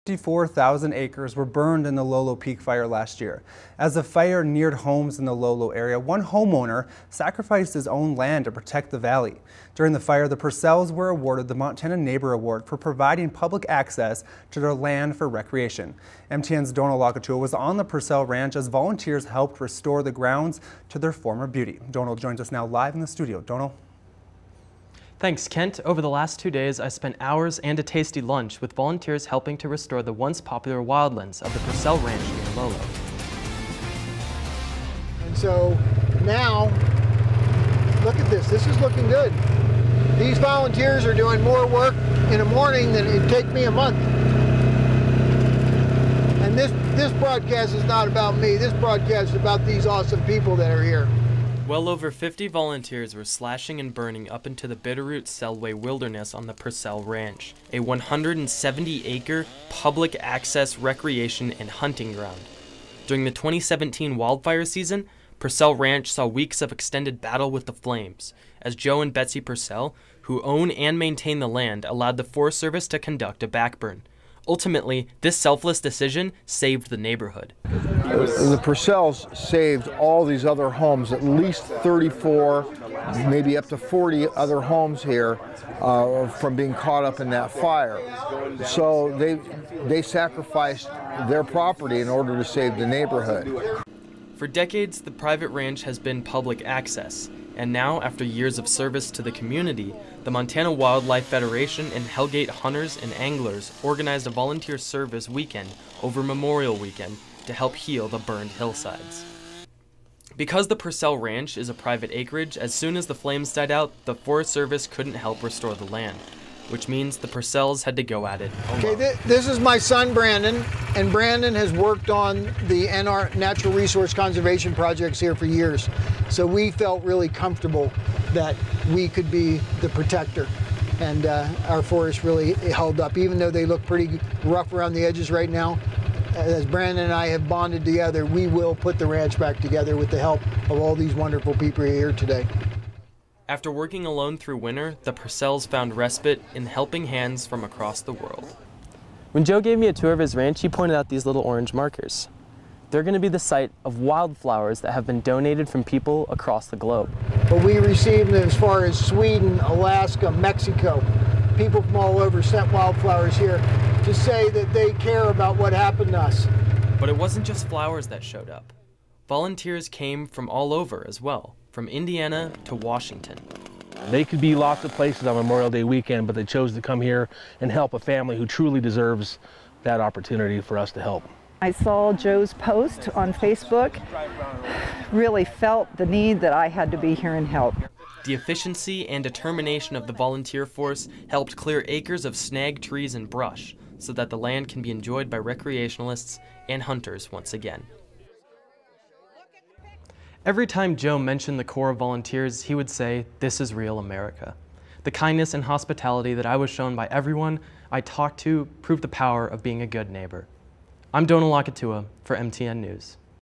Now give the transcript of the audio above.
54,000 acres were burned in the Lolo Peak Fire last year. As the fire neared homes in the Lolo area, one homeowner sacrificed his own land to protect the valley. During the fire, the Purcells were awarded the Montana Neighbor Award for providing public access to their land for recreation. MTN's Donal Lakatua was on the Purcell Ranch as volunteers helped restore the grounds to their former beauty. Donal joins us now live in the studio. Donal. Thanks, Kent. Over the last 2 days, I spent hours and a tasty lunch with volunteers helping to restore the once popular wildlands of the Purcell Ranch near Lolo. And so now, look at this. This is looking good. These volunteers are doing more work in a morning than it'd take me a month. And this broadcast is not about me. This broadcast is about these awesome people that are here. Well over 50 volunteers were slashing and burning up into the Bitterroot Selway Wilderness on the Purcell Ranch, a 170-acre public access recreation and hunting ground. During the 2017 wildfire season, Purcell Ranch saw weeks of extended battle with the flames, as Joe and Betsy Purcell, who own and maintain the land, allowed the Forest Service to conduct a backburn. Ultimately, this selfless decision saved the neighborhood. The Purcells saved all these other homes, at least 34, maybe up to 40 other homes here from being caught up in that fire. So they sacrificed their property in order to save the neighborhood. For decades, the private ranch has been public access. And now, after years of service to the community, the Montana Wildlife Federation and Hellgate Hunters and Anglers organized a volunteer service weekend over Memorial Weekend to help heal the burned hillsides. Because the Purcell Ranch is a private acreage, as soon as the flames died out, the Forest Service couldn't help restore the land, which means the Purcells had to go at it alone. Okay, this is my son Brandon, and Brandon has worked on the natural resource conservation projects here for years. So we felt really comfortable that we could be the protector, and our forest really held up, even though they look pretty rough around the edges right now. As Brandon and I have bonded together, we will put the ranch back together with the help of all these wonderful people here today. After working alone through winter, the Purcells found respite in helping hands from across the world. When Joe gave me a tour of his ranch, he pointed out these little orange markers. They're going to be the site of wildflowers that have been donated from people across the globe. But we received them as far as Sweden, Alaska, Mexico. People from all over sent wildflowers here to say that they care about what happened to us. But it wasn't just flowers that showed up. Volunteers came from all over as well, from Indiana to Washington. They could be lots of places on Memorial Day weekend, but they chose to come here and help a family who truly deserves that opportunity for us to help. I saw Joe's post on Facebook, really felt the need that I had to be here and help. The efficiency and determination of the volunteer force helped clear acres of snag trees and brush so that the land can be enjoyed by recreationalists and hunters once again. Every time Joe mentioned the Corps of Volunteers, he would say, "This is real America." The kindness and hospitality that I was shown by everyone I talked to proved the power of being a good neighbor. I'm Donal Lakatua for MTN News.